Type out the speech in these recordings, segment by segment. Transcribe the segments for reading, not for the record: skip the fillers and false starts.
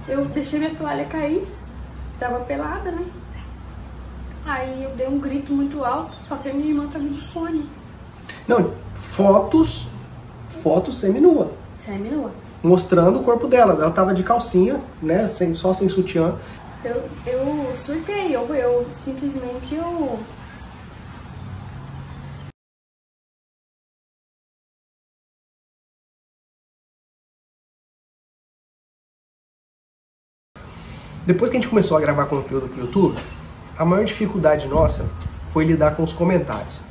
eu deixei minha toalha cair, tava pelada, né? Aí eu dei um grito muito alto, só que a minha irmã tava de fone. Não, fotos seminua. Seminua. Mostrando o corpo dela. Ela tava de calcinha, né? Só sem sutiã. Eu surtei, eu simplesmente Depois que a gente começou a gravar conteúdo pro YouTube, a maior dificuldade nossa foi lidar com os comentários.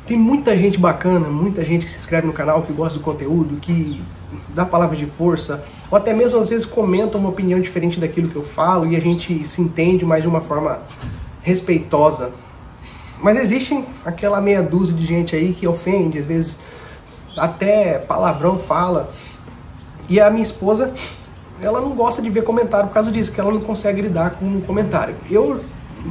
Tem muita gente bacana, muita gente que se inscreve no canal, que gosta do conteúdo, que dá palavras de força, ou até mesmo às vezes comenta uma opinião diferente daquilo que eu falo e a gente se entende, mas de uma forma respeitosa. Mas existe aquela meia dúzia de gente aí que ofende, às vezes até palavrão fala. E a minha esposa, ela não gosta de ver comentário por causa disso, que ela não consegue lidar com um comentário. Eu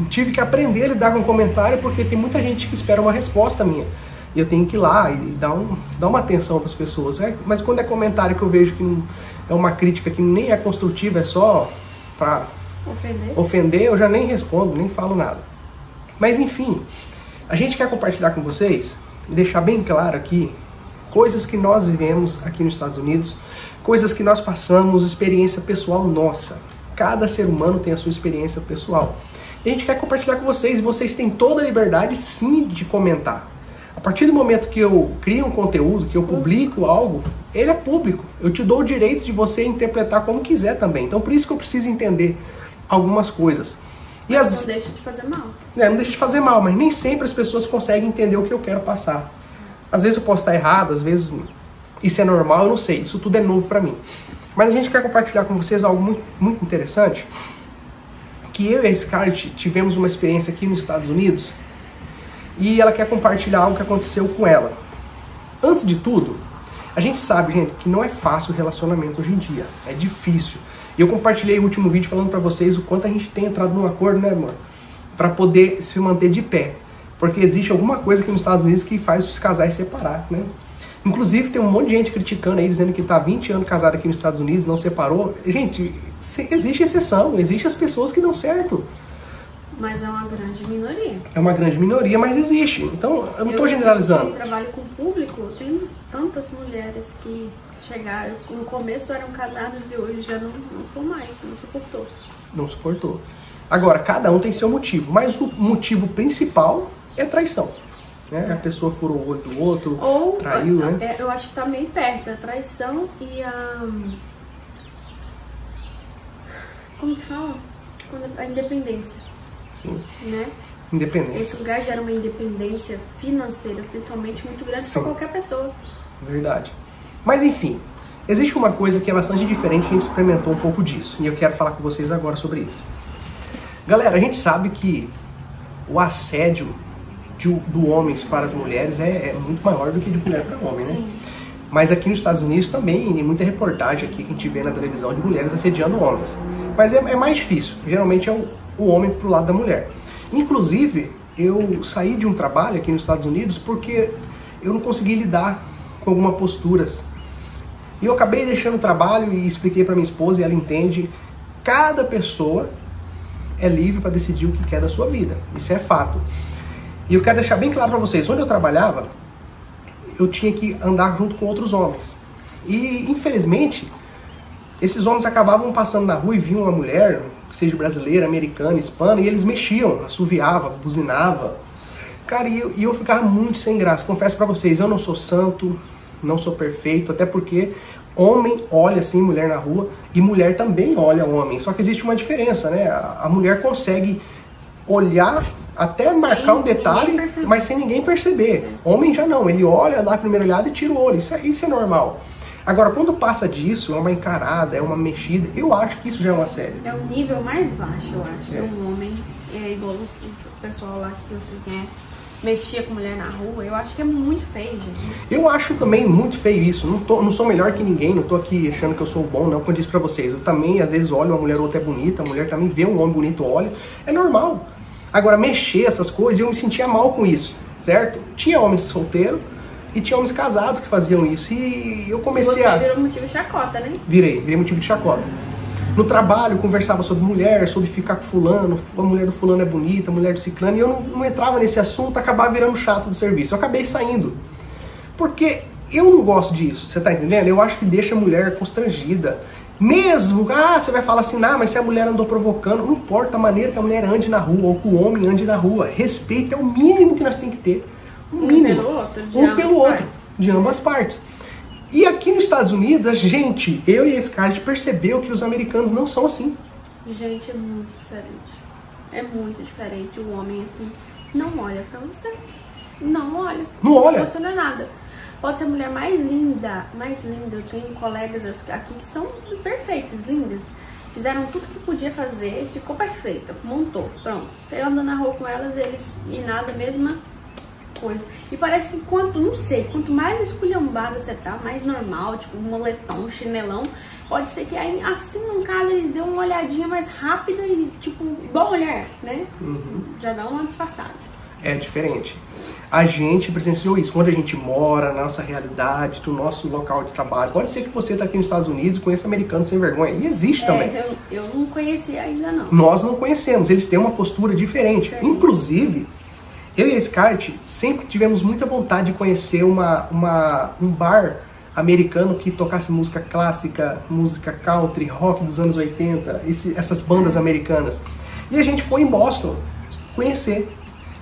tive que aprender a lidar com comentário porque tem muita gente que espera uma resposta minha. E eu tenho que ir lá e dar uma atenção para as pessoas. Mas quando é comentário que eu vejo que não, é uma crítica que nem é construtiva, é só para ofender, eu já nem respondo, nem falo nada. Mas enfim, a gente quer compartilhar com vocês e deixar bem claro aqui coisas que nós vivemos aqui nos Estados Unidos, coisas que nós passamos, experiência pessoal nossa. Cada ser humano tem a sua experiência pessoal. E a gente quer compartilhar com vocês, e vocês têm toda a liberdade sim de comentar. A partir do momento que eu crio um conteúdo, que eu publico algo, ele é público. Eu te dou o direito de você interpretar como quiser também. Então por isso que eu preciso entender algumas coisas. E não deixa de fazer mal. Não deixa de fazer mal, mas nem sempre as pessoas conseguem entender o que eu quero passar. Às vezes eu posso estar errado, às vezes isso é normal, eu não sei. Isso tudo é novo pra mim. Mas a gente quer compartilhar com vocês algo muito, muito interessante. Que eu e a Scarlett tivemos uma experiência aqui nos Estados Unidos. E ela quer compartilhar algo que aconteceu com ela. Antes de tudo, a gente sabe, gente, que não é fácil o relacionamento hoje em dia. É difícil. E eu compartilhei o último vídeo falando pra vocês o quanto a gente tem entrado num acordo, né, amor? Pra poder se manter de pé. Porque existe alguma coisa aqui nos Estados Unidos que faz os casais separar, né? Inclusive tem um monte de gente criticando aí, dizendo que tá 20 anos casado aqui nos Estados Unidos, não separou. Gente, existe exceção, existe as pessoas que dão certo. Mas é uma grande minoria. É uma grande minoria, mas existe. Então, eu não estou generalizando. Eu trabalho com público, tem tantas mulheres que chegaram, no começo eram casadas e hoje já não são mais, não suportou. Não suportou. Agora, cada um tem seu motivo, mas o motivo principal é traição. Né? A pessoa furou o olho do outro, ou traiu, né? Eu acho que tá meio perto, a traição e a... Como que fala? A independência. Sim. Né? Independência. Esse lugar gera uma independência financeira, principalmente, muito grande para qualquer pessoa. Verdade. Mas enfim, existe uma coisa que é bastante diferente, a gente experimentou um pouco disso. E eu quero falar com vocês agora sobre isso. Galera, a gente sabe que o assédio do homem para as mulheres é muito maior do que de mulher para homem, né? Sim. Mas aqui nos Estados Unidos também tem muita reportagem aqui que a gente vê na televisão de mulheres assediando homens. Mas é mais difícil. Geralmente é o homem pro lado da mulher. Inclusive, eu saí de um trabalho aqui nos Estados Unidos porque eu não consegui lidar com algumas posturas. E eu acabei deixando o trabalho e expliquei para minha esposa, e ela entende. Cada pessoa é livre para decidir o que quer da sua vida. Isso é fato. E eu quero deixar bem claro para vocês, onde eu trabalhava, eu tinha que andar junto com outros homens. E, infelizmente, esses homens acabavam passando na rua e viam uma mulher, seja brasileira, americana, hispana, e eles mexiam, assoviavam, buzinavam. Cara, e eu ficava muito sem graça. Confesso pra vocês, eu não sou santo, não sou perfeito, até porque homem olha assim mulher na rua e mulher também olha homem. Só que existe uma diferença, né? A mulher consegue olhar, até marcar um detalhe, mas sem ninguém perceber. Homem já não, ele olha, dá a primeira olhada e tira o olho. Isso é normal. Agora, quando passa disso, é uma encarada, é uma mexida, eu acho que isso já é um assédio. É o nível mais baixo, eu acho. É um homem, é igual o pessoal lá que você quer mexer com mulher na rua. Eu acho que é muito feio, gente. Eu acho também muito feio isso. Não sou melhor que ninguém, não tô aqui achando que eu sou bom, não. Como eu disse pra vocês, eu também, às vezes, olho uma mulher, outra é bonita, a mulher também vê um homem bonito, olha. É normal. Agora, mexer essas coisas, eu me sentia mal com isso, certo? Tinha homens solteiros e tinha homens casados que faziam isso. E eu comecei Você virou motivo de chacota, né? Virei motivo de chacota. No trabalho, conversava sobre mulher, sobre ficar com fulano, a mulher do fulano é bonita, a mulher do ciclano, e eu não entrava nesse assunto, acabava virando chato do serviço. Eu acabei saindo. Porque eu não gosto disso, você tá entendendo? Eu acho que deixa a mulher constrangida. Mesmo, você vai falar assim, mas se a mulher andou provocando, não importa a maneira que a mulher ande na rua, ou que o homem ande na rua. Respeito é o mínimo que nós temos que ter. O mínimo. Um pelo outro, de ambas partes. E aqui nos Estados Unidos, eu e a Scarlett percebeu que os americanos não são assim. Gente, é muito diferente. É muito diferente. O homem aqui não olha pra você. Não olha. Não olha. Você não é nada. Pode ser a mulher mais linda, Eu tenho colegas aqui que são perfeitas, lindas. Fizeram tudo que podia fazer, ficou perfeita, montou, pronto. Você anda na rua com elas, eles e nada, mesma coisa. E parece que quanto mais esculhambada você tá, mais normal, tipo um moletom, um chinelão, pode ser que aí, assim, no caso, eles dêem uma olhadinha mais rápida e, tipo, igual mulher, né? Já dá uma disfarçada. É diferente. A gente presenciou isso quando a gente mora, na nossa realidade, do nosso local de trabalho. Pode ser que você está aqui nos Estados Unidos e conheça americanos sem vergonha. E existe também. Eu não conheci ainda não. Nós não conhecemos. Eles têm uma postura diferente. Inclusive, eu e a Scarlett sempre tivemos muita vontade de conhecer um bar americano que tocasse música clássica, música country, rock dos anos 80, essas bandas americanas. E a gente foi em Boston conhecer.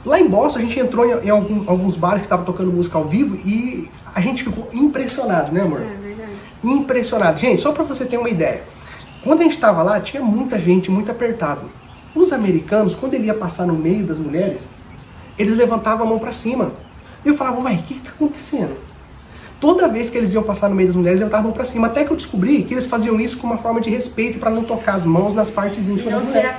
Lá em Boston, a gente entrou em alguns bares que estavam tocando música ao vivo e a gente ficou impressionado, né, amor? É verdade. Impressionado. Gente, só pra você ter uma ideia. Quando a gente tava lá, tinha muita gente, muito apertado. Os americanos, quando ele ia passar no meio das mulheres, eles levantavam a mão pra cima. E eu falava, o que tá acontecendo? Toda vez que eles iam passar no meio das mulheres, eles levantavam a mão pra cima. Até que eu descobri que eles faziam isso com uma forma de respeito pra não tocar as mãos nas partes íntimas das mulheres.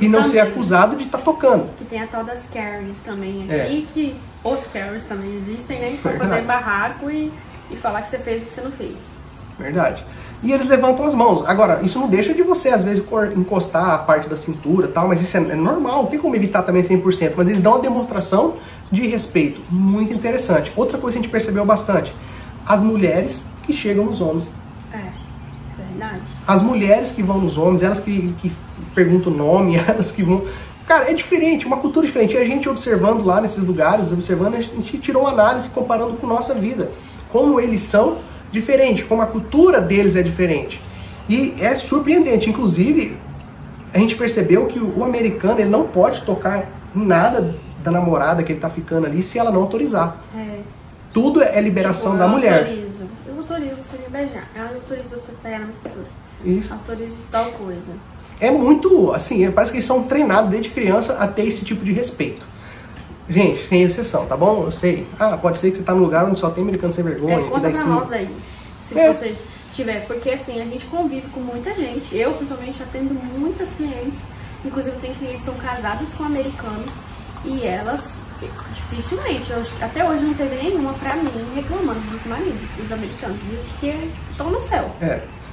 E não ser acusado de estar tocando. Que tem a tal das Karens também aqui, que os Karens também existem, né? Pra fazer barraco e falar que você fez o que você não fez. Verdade. E eles levantam as mãos. Agora, isso não deixa de você, às vezes, encostar a parte da cintura e tal, mas isso é normal, não tem como evitar também 100%, mas eles dão uma demonstração de respeito muito interessante. Outra coisa que a gente percebeu bastante, as mulheres que chegam nos homens. Verdade. As mulheres que vão nos homens, elas que perguntam o nome, elas que vão... Cara, é diferente, uma cultura diferente. E a gente observando lá nesses lugares, a gente tirou uma análise comparando com nossa vida. Como eles são diferentes, como a cultura deles é diferente. E é surpreendente. Inclusive, a gente percebeu que o americano, ele não pode tocar em nada da namorada que ele tá ficando ali se ela não autorizar. Tudo é liberação da mulher. Eu autorizo você me beijar. Eu autorizo você pegar na minha cintura. Isso. Autorizo tal coisa. É muito, assim, parece que eles são treinados desde criança a ter esse tipo de respeito. Gente, tem exceção, tá bom? Eu sei. Pode ser que você tá num lugar onde só tem americano sem vergonha. Conta pra nós aí, se você tiver. Porque assim, a gente convive com muita gente. Eu, pessoalmente, atendo muitas clientes. Inclusive, tem clientes que são casadas com americano. E elas, dificilmente, até hoje não teve nenhuma pra mim reclamando dos maridos, dos americanos. Diz que estão no céu.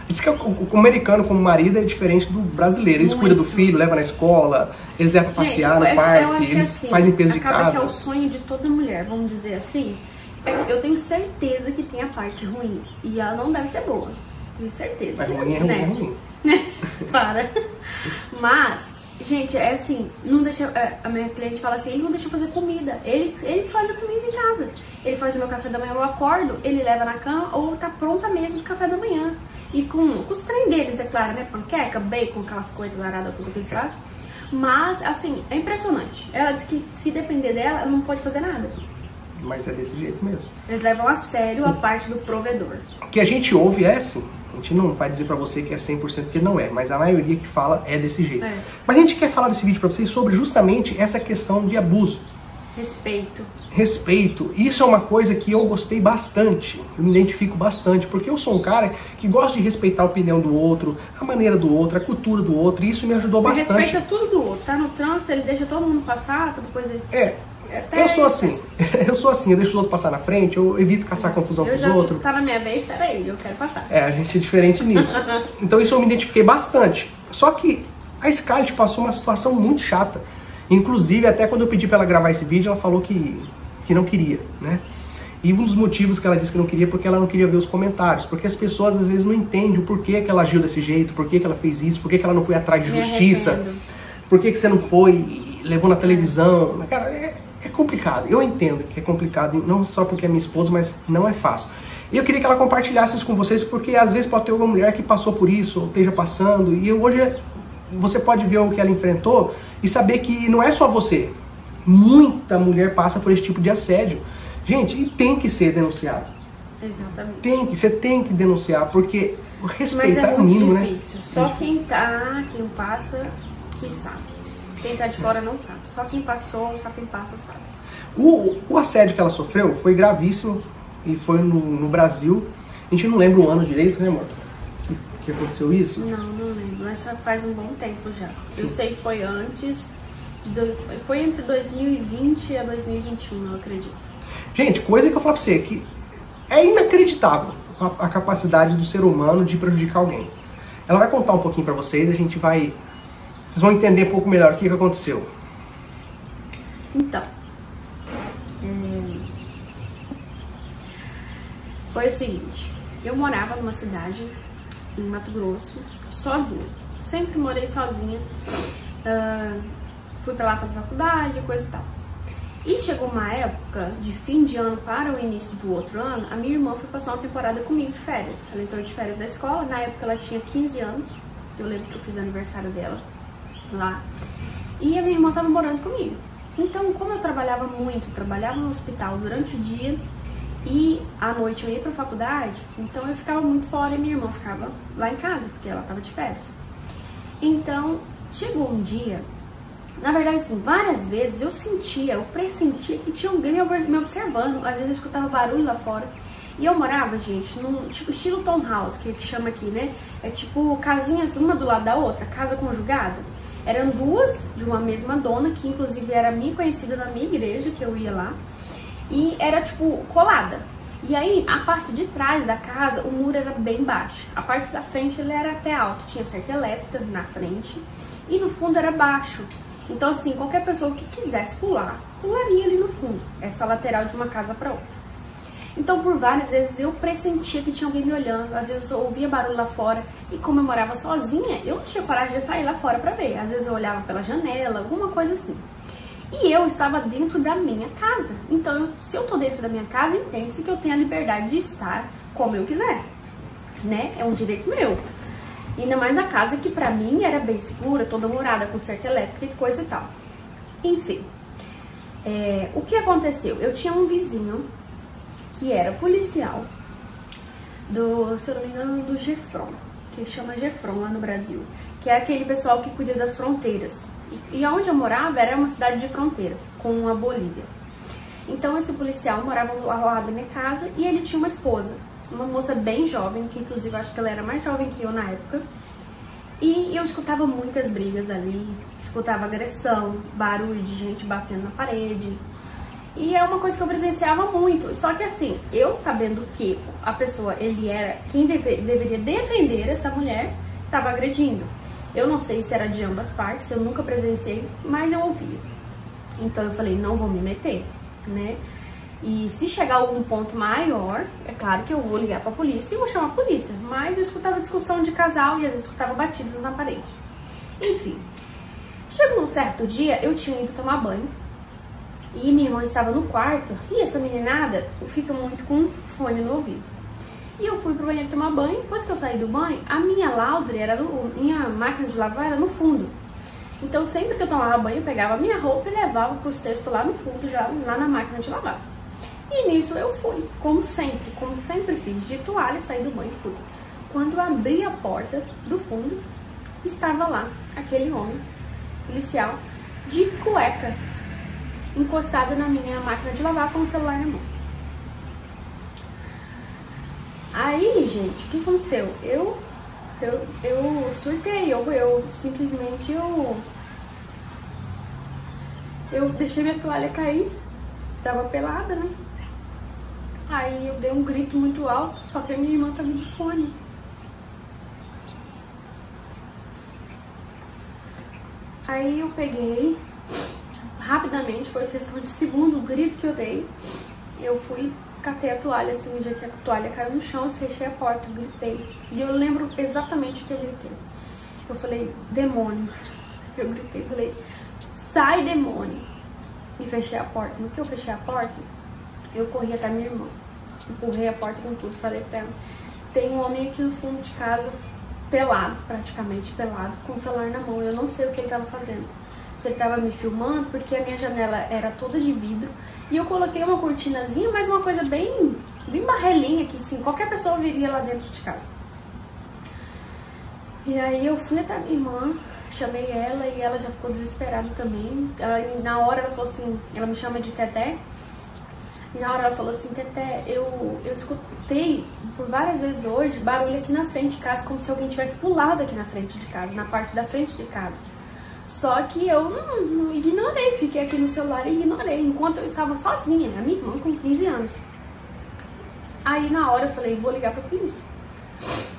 Diz que o americano como marido é diferente do brasileiro. Eles cuidam do filho, levam na escola, eles levam pra passear no parque, eles assim, fazem limpeza de casa. Acaba que é o sonho de toda mulher, vamos dizer assim. Eu tenho certeza que tem a parte ruim. E ela não deve ser boa. Tenho certeza. Mas ruim é ruim. Para. Mas, gente, é assim, não deixa. A minha cliente fala assim, ele não deixa eu fazer comida. Ele que faz a comida em casa. Ele faz o meu café da manhã, eu acordo, ele leva na cama ou tá pronta a mesa do café da manhã. E com os trem deles, é claro, né? Panqueca, bacon, aquelas coisas douradas, tudo que eles fazem. Mas, assim, é impressionante. Ela diz que se depender dela, ela não pode fazer nada. Mas é desse jeito mesmo. Eles levam a sério a parte do provedor. O que a gente ouve é assim. A gente não vai dizer pra você que é 100% porque não é, mas a maioria que fala é desse jeito. Mas a gente quer falar desse vídeo pra vocês sobre justamente essa questão de abuso. Respeito. Isso é uma coisa que eu gostei bastante. Eu me identifico bastante, porque eu sou um cara que gosta de respeitar a opinião do outro, a maneira do outro, a cultura do outro, e isso me ajudou bastante. Você respeita tudo do outro. Tá no trânsito, ele deixa todo mundo passar, depois ele... Eu sou assim. Eu deixo os outros passar na frente, eu evito caçar confusão com os outros. Tipo, tá na minha vez, peraí, eu quero passar. A gente é diferente nisso. Então isso eu me identifiquei bastante. Só que a Scarlett passou uma situação muito chata. Inclusive, até quando eu pedi pra ela gravar esse vídeo, ela falou que não queria, né? E um dos motivos que ela disse que não queria porque ela não queria ver os comentários. Porque as pessoas às vezes não entendem o porquê que ela agiu desse jeito, por que ela fez isso, por que ela não foi atrás de justiça, por que você não foi e levou na televisão. Cara, é complicado. Eu entendo que é complicado, não só porque é minha esposa, mas não é fácil. E eu queria que ela compartilhasse isso com vocês, porque às vezes pode ter alguma mulher que passou por isso, ou esteja passando, e hoje você pode ver o que ela enfrentou e saber que não é só você. Muita mulher passa por esse tipo de assédio. Gente, e tem que ser denunciado. Exatamente. Você tem que denunciar, porque respeitar é o mínimo, difícil, né? Só quem passa, que sabe. Quem tá de fora não sabe. Só quem passou, só quem passa sabe. O assédio que ela sofreu foi gravíssimo e foi no Brasil. A gente não lembra o ano direito, né, amor? Que aconteceu isso? Não lembro, mas faz um bom tempo já. Sim. Eu sei que foi antes, foi entre 2020 e 2021, eu acredito. Gente, coisa que eu falo pra você, que é inacreditável a capacidade do ser humano de prejudicar alguém. Ela vai contar um pouquinho pra vocês, vocês vão entender um pouco melhor o que aconteceu. Então, foi o seguinte, eu morava numa cidade em Mato Grosso, sozinha. Sempre morei sozinha. Fui pra lá fazer faculdade, coisa e tal. E chegou uma época de fim de ano para o início do outro ano, a minha irmã foi passar uma temporada comigo de férias. Ela entrou de férias da escola, na época ela tinha 15 anos. Eu lembro que eu fiz aniversário dela lá. E a minha irmã tava morando comigo. Então, como eu trabalhava muito, trabalhava no hospital durante o dia e à noite eu ia pra faculdade, então eu ficava muito fora e minha irmã ficava lá em casa, porque ela tava de férias. Então, chegou um dia, na verdade, assim, várias vezes eu pressentia que tinha alguém me observando. Às vezes eu escutava barulho lá fora. E eu morava, gente, num tipo estilo townhouse, que chama aqui, né? É tipo casinhas uma do lado da outra, casa conjugada. Eram duas de uma mesma dona, que inclusive era minha conhecida na minha igreja, que eu ia lá. E era tipo colada. E aí, a parte de trás da casa, o muro era bem baixo. A parte da frente ele era até alto, tinha cerca elétrica na frente. E no fundo era baixo. Então, assim, qualquer pessoa que quisesse pular, pularia ali no fundo, essa lateral de uma casa para outra. Então, por várias vezes eu pressentia que tinha alguém me olhando, às vezes eu ouvia barulho lá fora, e como eu morava sozinha, eu não tinha coragem de sair lá fora para ver. Às vezes eu olhava pela janela, alguma coisa assim. E eu estava dentro da minha casa. Então, se eu tô dentro da minha casa, entende-se que eu tenho a liberdade de estar como eu quiser, né? É um direito meu. Ainda mais a casa que pra mim era bem segura, toda morada, com cerca elétrica e coisa e tal. Enfim, o que aconteceu? Eu tinha um vizinho que era policial, se eu não me engano, do Gefron, que chama Gefron lá no Brasil, que é aquele pessoal que cuida das fronteiras. E onde eu morava era uma cidade de fronteira, com a Bolívia. Então esse policial morava ao lado da minha casa e ele tinha uma esposa. Uma moça bem jovem, que inclusive eu acho que ela era mais jovem que eu na época. E eu escutava muitas brigas ali, escutava agressão, barulho de gente batendo na parede. E é uma coisa que eu presenciava muito. Só que assim, eu sabendo que a pessoa, ele era quem deveria defender essa mulher, estava agredindo. Eu não sei se era de ambas partes, eu nunca presenciei, mas eu ouvia. Então eu falei, não vou me meter, né? E se chegar a algum ponto maior, é claro que eu vou ligar pra polícia e vou chamar a polícia. Mas eu escutava discussão de casal e às vezes escutava batidas na parede. Enfim, chegou um certo dia, eu tinha ido tomar banho. E minha irmã estava no quarto. E essa meninada fica muito com fone no ouvido. E eu fui pro banheiro tomar banho. Depois que eu saí do banho, a minha laundry, minha máquina de lavar era no fundo. Então sempre que eu tomava banho, eu pegava a minha roupa e levava pro cesto lá no fundo, já lá na máquina de lavar. E nisso eu fui, como sempre fiz, de toalha, saí do banho e fui. Quando eu abri a porta do fundo, estava lá aquele homem policial de cueca, encostado na minha máquina de lavar com o celular na mão. Aí, gente, o que aconteceu? Eu surtei, eu simplesmente eu deixei minha toalha cair, tava pelada, né? Aí eu dei um grito muito alto, só que a minha irmã tava de fone. Aí eu peguei, rapidamente, foi questão de segundo o grito que eu dei, eu fui catei a toalha, assim, no dia que a toalha caiu no chão, e fechei a porta, gritei. E eu lembro exatamente o que eu gritei. Eu falei, demônio. Eu gritei, falei, sai, demônio. E fechei a porta. No que eu fechei a porta, eu corri até minha irmã. Empurrei a porta com tudo, falei pra ela, tem um homem aqui no fundo de casa, pelado, praticamente pelado, com o celular na mão. Eu não sei o que ele tava fazendo. Se ele tava me filmando, porque a minha janela era toda de vidro. E eu coloquei uma cortinazinha, mas uma coisa bem barrelinha, que assim, qualquer pessoa viria lá dentro de casa. E aí eu fui até a minha irmã, chamei ela e ela já ficou desesperada também. Na hora ela falou assim, ela me chama de Teté. E na hora ela falou assim, Teté, eu escutei por várias vezes hoje barulho aqui na frente de casa, como se alguém tivesse pulado aqui na frente de casa, na parte da frente de casa. Só que eu não ignorei, fiquei aqui no celular e ignorei, enquanto eu estava sozinha, a minha irmã com 15 anos. Aí na hora eu falei, vou ligar pra polícia.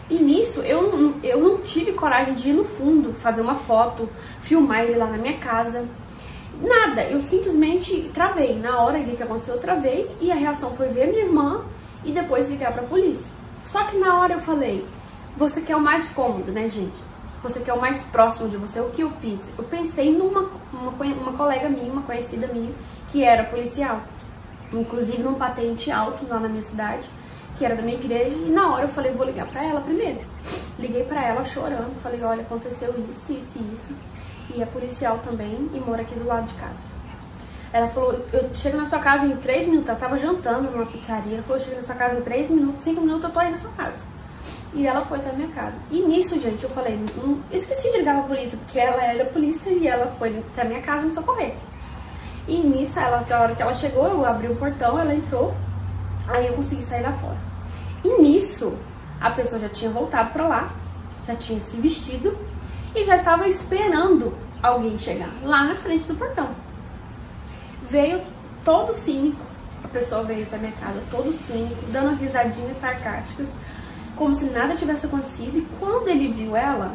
E nisso eu não tive coragem de ir no fundo, fazer uma foto, filmar ele lá na minha casa. Nada, eu simplesmente travei. Na hora que aconteceu, eu travei e a reação foi ver minha irmã e depois ligar pra polícia. Só que na hora eu falei, você quer o mais cômodo, né, gente? Você quer o mais próximo de você. O que eu fiz? Eu pensei numa colega minha, uma conhecida minha, que era policial. Inclusive num patente alto lá na minha cidade, que era da minha igreja. E na hora eu falei, vou ligar pra ela primeiro. Liguei pra ela chorando, falei, olha, aconteceu isso, isso e isso. E é policial também e mora aqui do lado de casa. Ela falou, eu chego na sua casa em 3 minutos. Ela tava jantando numa pizzaria. Ela falou, eu chego na sua casa em 3 minutos, 5 minutos eu tô aí na sua casa. E ela foi até a minha casa. E nisso, gente, eu falei, eu esqueci de ligar pra polícia, porque ela era polícia e ela foi até a minha casa me socorrer. E nisso, na hora que ela chegou, eu abri o portão, ela entrou, aí eu consegui sair lá fora. E nisso, a pessoa já tinha voltado pra lá, já tinha se vestido e já estava esperando alguém chegar lá na frente do portão. Veio todo cínico, a pessoa veio até a minha casa todo cínico, dando risadinhas sarcásticas, como se nada tivesse acontecido. E quando ele viu ela,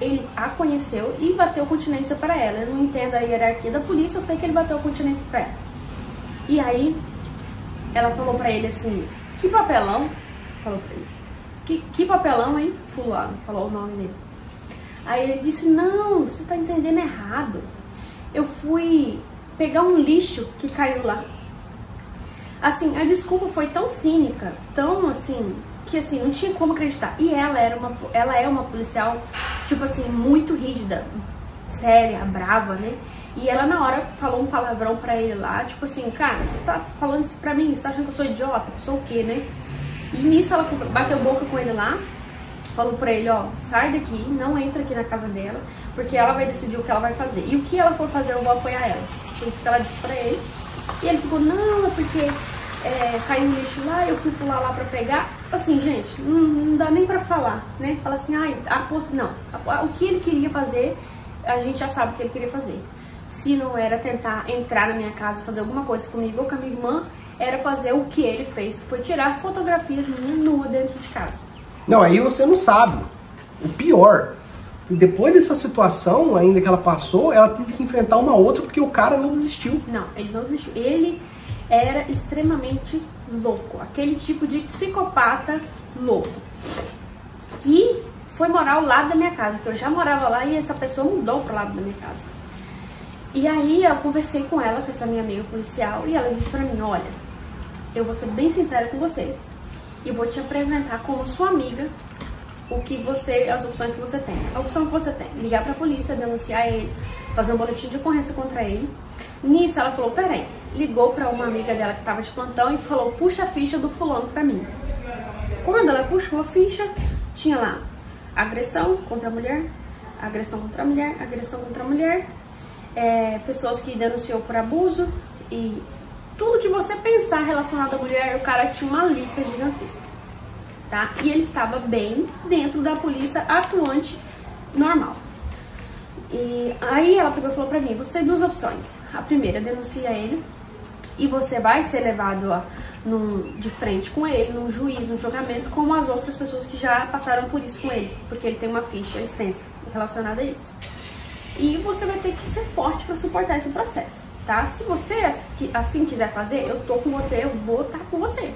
ele a conheceu e bateu continência para ela. Eu não entendo a hierarquia da polícia, eu sei que ele bateu continência para ela. E aí, ela falou pra ele assim, que papelão? Falou pra ele, que papelão, hein? Fulano, falou o nome dele. Aí ele disse, não, você tá entendendo errado. Eu fui pegar um lixo que caiu lá. Assim, a desculpa foi tão cínica, tão assim, que assim, não tinha como acreditar. E ela é uma policial, tipo assim, muito rígida, séria, brava, né? E ela na hora falou um palavrão pra ele lá, tipo assim, cara, você tá falando isso pra mim? Você tá achando que eu sou idiota? Que eu sou o quê, né? E nisso ela bateu boca com ele lá, falou pra ele, ó, sai daqui, não entra aqui na casa dela, porque ela vai decidir o que ela vai fazer. E o que ela for fazer, eu vou apoiar ela. Foi isso que ela disse pra ele. E ele ficou, não, é porque caiu um lixo lá, eu fui pular lá pra pegar. Assim, gente, não dá nem pra falar, né? Fala assim, ai, não. O que ele queria fazer, a gente já sabe o que ele queria fazer. Se não era tentar entrar na minha casa, fazer alguma coisa comigo ou com a minha irmã, era fazer o que ele fez, que foi tirar fotografias minhas nuas dentro de casa. Não, aí você não sabe. O pior, depois dessa situação ainda que ela passou, ela teve que enfrentar uma outra porque o cara não desistiu. Não, ele não desistiu. Ele era extremamente louco. Aquele tipo de psicopata louco. Que foi morar ao lado da minha casa, porque eu já morava lá e essa pessoa mudou pro lado da minha casa. E aí eu conversei com ela, com essa minha amiga policial, e ela disse pra mim, olha, eu vou ser bem sincera com você e vou te apresentar como sua amiga as opções que você tem. A opção que você tem, ligar pra polícia, denunciar ele, fazer um boletim de ocorrência contra ele. Nisso ela falou, peraí, ligou pra uma amiga dela que tava de plantão e falou, puxa a ficha do fulano pra mim. Quando ela puxou a ficha, tinha lá agressão contra a mulher, agressão contra a mulher, agressão contra a mulher, pessoas que denunciou por abuso e tudo que você pensar relacionado à mulher, o cara tinha uma lista gigantesca, tá? E ele estava bem dentro da polícia atuante normal. E aí ela pegou e falou pra mim, você tem duas opções. A primeira, denuncia ele e você vai ser levado de frente com ele, num juiz, num julgamento, como as outras pessoas que já passaram por isso com ele, porque ele tem uma ficha extensa relacionada a isso. E você vai ter que ser forte para suportar esse processo, tá? Se você assim quiser fazer, eu tô com você, eu vou estar com você.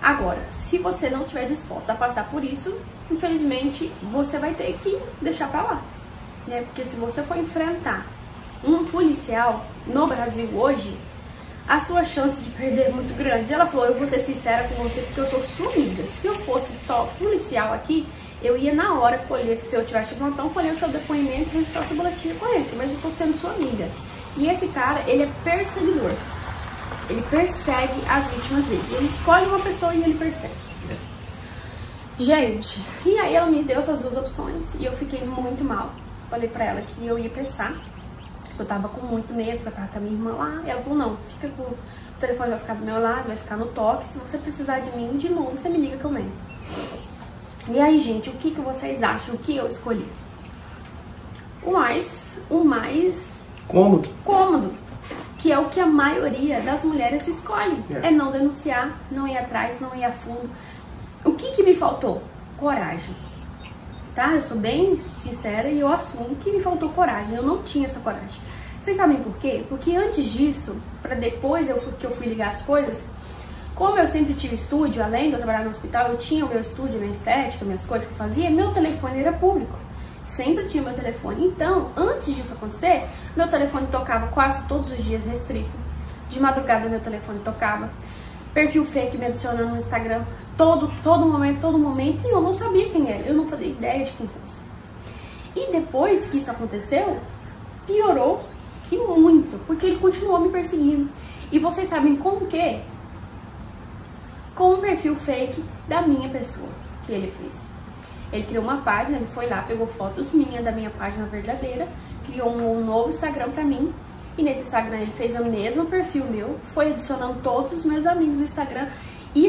Agora, se você não estiver disposta a passar por isso, infelizmente, você vai ter que deixar pra lá, né? Porque se você for enfrentar um policial no Brasil hoje, a sua chance de perder é muito grande. Ela falou, eu vou ser sincera com você porque eu sou sua amiga. Se eu fosse só policial aqui, eu ia na hora colher, se eu tivesse de plantão, colher o seu depoimento e registrar o seu boletim de ocorrência, mas eu tô sendo sua amiga. E esse cara, ele é perseguidor. Ele persegue as vítimas dele. Ele escolhe uma pessoa e ele persegue. Gente, e aí ela me deu essas duas opções e eu fiquei muito mal. Falei pra ela que eu ia pensar. Eu tava com muito medo, porque eu tava com a minha irmã lá. Ela falou, não, fica com o telefone, vai ficar do meu lado, vai ficar no toque. Se você precisar de mim, de novo, você me liga que eu venho. E aí, gente, o que vocês acham que eu escolhi? O mais cômodo, que é o que a maioria das mulheres escolhe. É não denunciar, não ir atrás, não ir a fundo. O que me faltou? Coragem. Tá? Eu sou bem sincera e eu assumo que me faltou coragem. Eu não tinha essa coragem. Vocês sabem por quê? Porque antes disso, pra depois que eu fui ligar as coisas, como eu sempre tive estúdio, além de eu trabalhar no hospital, eu tinha o meu estúdio, minha estética, minhas coisas que eu fazia, meu telefone era público. Sempre tinha meu telefone. Então, antes disso acontecer, meu telefone tocava quase todos os dias restrito. De madrugada meu telefone tocava. Perfil fake me adicionando no Instagram todo momento, e eu não sabia quem era, eu não fazia ideia de quem fosse. E depois que isso aconteceu, piorou e muito, porque ele continuou me perseguindo. E vocês sabem com o quê? Com um perfil fake da minha pessoa que ele fez. Ele criou uma página, ele foi lá, pegou fotos minhas da minha página verdadeira, criou um novo Instagram pra mim. E nesse Instagram ele fez o mesmo perfil meu, foi adicionando todos os meus amigos do Instagram. E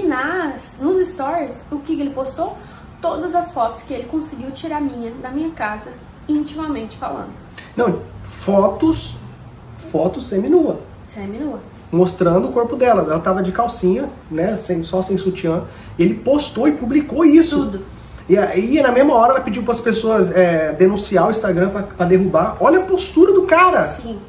nos stories, o que ele postou? Todas as fotos que ele conseguiu tirar da minha casa, intimamente falando. Não, fotos seminua. Seminua. Mostrando o corpo dela. Ela tava de calcinha, né, só sem sutiã. Ele postou e publicou isso. Tudo. E aí, na mesma hora, ela pediu para as pessoas denunciar o Instagram para derrubar. Olha a postura do cara. Sim.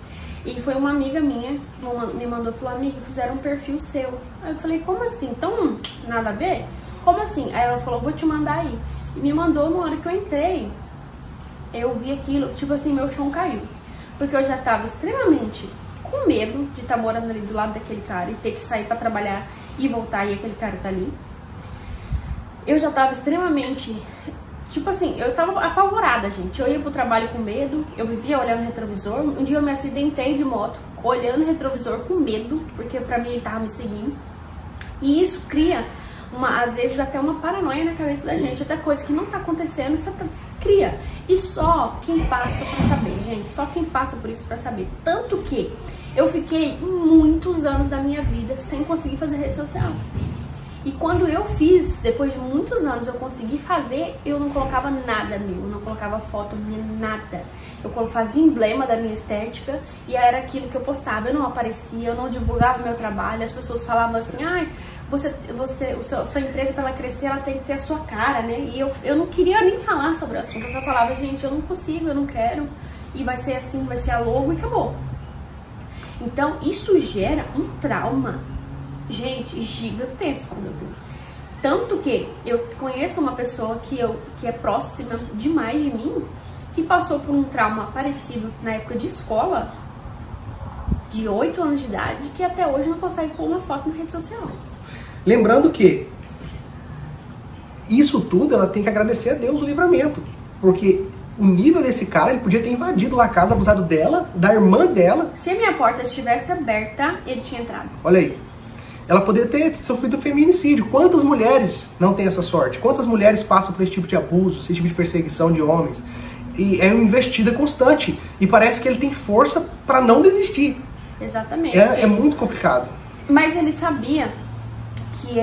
E foi uma amiga minha que me mandou, falou, amiga, fizeram um perfil seu. Aí eu falei, como assim? Então, nada a ver? Como assim? Aí ela falou, vou te mandar aí. E me mandou, na hora que eu entrei, eu vi aquilo, tipo assim, meu chão caiu. Porque eu já tava extremamente com medo de estar morando ali do lado daquele cara e ter que sair pra trabalhar e voltar e aquele cara tá ali. Eu já tava extremamente... Tipo assim, eu tava apavorada, gente. Eu ia pro trabalho com medo, eu vivia olhando o retrovisor. Um dia eu me acidentei de moto, olhando o retrovisor com medo, porque pra mim ele tava me seguindo. E isso cria, às vezes, até uma paranoia na cabeça da gente. Até coisa que não tá acontecendo, você cria. E só quem passa pra saber, gente. Só quem passa por isso pra saber. Tanto que eu fiquei muitos anos da minha vida sem conseguir fazer rede social. E quando eu fiz, depois de muitos anos, eu consegui fazer, eu não colocava nada meu, não colocava foto minha, nada. Eu fazia emblema da minha estética e era aquilo que eu postava. Eu não aparecia, eu não divulgava meu trabalho. As pessoas falavam assim, ai, sua empresa, para ela crescer, ela tem que ter a sua cara, né? E eu não queria nem falar sobre o assunto. Eu só falava, gente, eu não consigo, eu não quero. E vai ser assim, vai ser a logo e acabou. Então, isso gera um trauma, gente, gigantesco, meu Deus. Tanto que eu conheço uma pessoa que é próxima demais de mim, que passou por um trauma parecido na época de escola, de 8 anos de idade, que até hoje não consegue pôr uma foto na rede social. Lembrando que isso tudo ela tem que agradecer a Deus o livramento, porque o nível desse cara, ele podia ter invadido lá a casa, abusado dela, da irmã dela. Se a minha porta estivesse aberta, ele tinha entrado. Olha aí. Ela poderia ter sofrido feminicídio. Quantas mulheres não têm essa sorte? Quantas mulheres passam por esse tipo de abuso, esse tipo de perseguição de homens? E é uma investida constante. E parece que ele tem força para não desistir. Exatamente. É muito complicado. Mas ele sabia que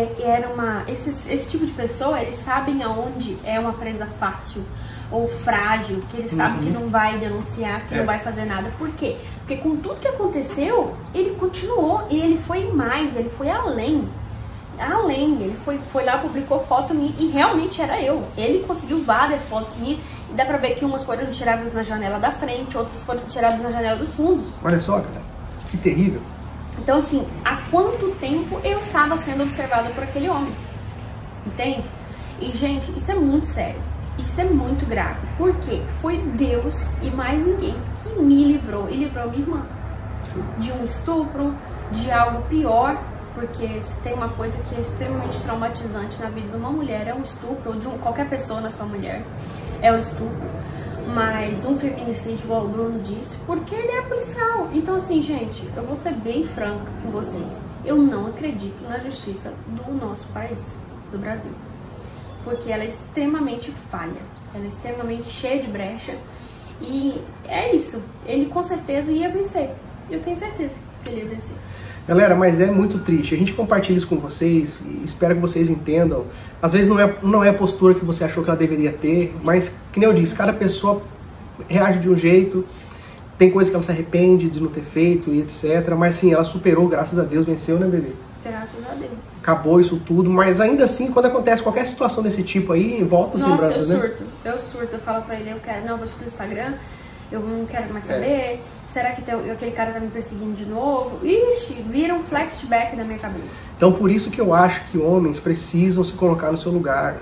esse tipo de pessoa, eles sabem aonde é uma presa fácil ou frágil, que ele sabe que não vai denunciar, que não vai fazer nada. Por quê? Porque com tudo que aconteceu, ele continuou e ele foi mais, ele foi além. Ele foi lá, publicou foto minha e realmente era eu. Ele conseguiu várias fotos minhas e dá pra ver que umas foram tiradas na janela da frente, outras foram tiradas na janela dos fundos. Olha só, cara, que terrível. Então assim, há quanto tempo eu estava sendo observada por aquele homem? entende? E, gente, isso é muito sério. Isso é muito grave. Por quê? Foi Deus e mais ninguém que me livrou e livrou minha irmã de um estupro, de algo pior, porque se tem uma coisa que é extremamente traumatizante na vida de uma mulher, é um estupro, ou de qualquer pessoa na sua mulher, é o estupro. Mas um feminicídio, igual o Bruno disse, porque ele é policial. Então, assim, gente, eu vou ser bem franca com vocês. Eu não acredito na justiça do nosso país, do Brasil. Porque ela é extremamente falha, ela é extremamente cheia de brecha. E é isso, ele com certeza ia vencer. Eu tenho certeza que ele ia vencer. Galera, mas é muito triste. A gente compartilha isso com vocês e espero que vocês entendam. Às vezes não é a postura que você achou que ela deveria ter, mas, que nem eu disse, cada pessoa reage de um jeito. Tem coisa que ela se arrepende de não ter feito e etc. Mas sim, ela superou, graças a Deus, venceu, né, bebê? Graças a Deus. Acabou isso tudo, mas ainda assim, quando acontece qualquer situação desse tipo aí, volta as lembranças, né? Eu surto. Eu falo pra ele, eu vou excluir o Instagram, eu não quero mais saber. Será que aquele cara tá me perseguindo de novo? Ixi, vira um flashback na minha cabeça. Então, por isso que eu acho que homens precisam se colocar no seu lugar,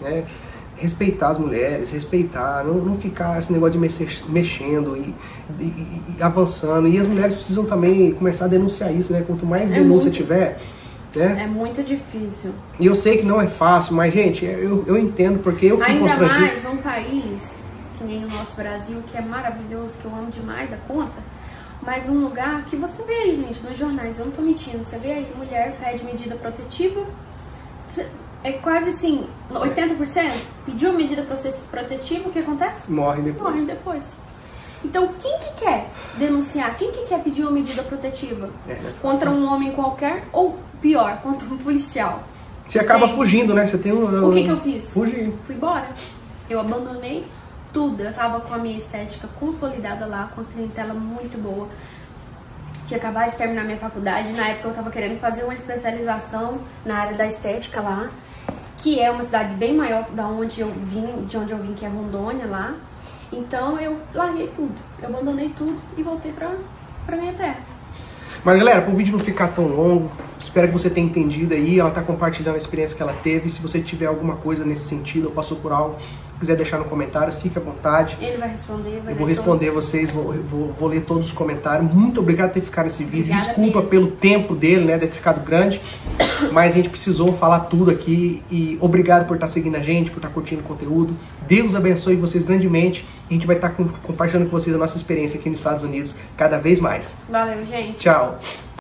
né? Respeitar as mulheres, respeitar, não ficar esse negócio de mexendo e avançando. E as mulheres precisam também começar a denunciar isso, né? Quanto mais denúncia tiver, né? É muito difícil. E eu sei que não é fácil, mas, gente, eu entendo, porque eu fui constrangido. Ainda mais num país que nem o nosso Brasil, que é maravilhoso, que eu amo demais da conta, mas num lugar que você vê aí, gente, nos jornais, eu não tô mentindo, você vê aí, mulher pede medida protetiva, é quase assim, 80% pediu medida protetiva, o que acontece? Morre depois. Então, quem que quer denunciar? Quem que quer pedir uma medida protetiva? Contra um homem qualquer, ou pior, contra um policial? Você acaba fugindo, né? Você tem O que eu fiz? Fugir. Fui embora. Eu abandonei tudo. Eu tava com a minha estética consolidada lá, com a clientela muito boa. Tinha acabado de terminar minha faculdade. Na época eu tava querendo fazer uma especialização na área da estética lá, que é uma cidade bem maior de onde eu vim, que é Rondônia lá. Então eu larguei tudo. Eu abandonei tudo e voltei pra minha terra. Mas galera, para o vídeo não ficar tão longo, espero que você tenha entendido aí. Ela tá compartilhando a experiência que ela teve. Se você tiver alguma coisa nesse sentido ou passou por algo, quiser deixar no comentário, fique à vontade. Ele vai responder, Eu vou responder vocês, vou ler todos os comentários. Muito obrigado por ter ficado nesse vídeo. Obrigada Desculpa mesmo pelo tempo dele, né, de ter ficado grande. Mas a gente precisou falar tudo aqui. E obrigado por estar seguindo a gente, por estar curtindo o conteúdo. Deus abençoe vocês grandemente. A gente vai estar compartilhando com vocês a nossa experiência aqui nos Estados Unidos cada vez mais. Valeu, gente. Tchau.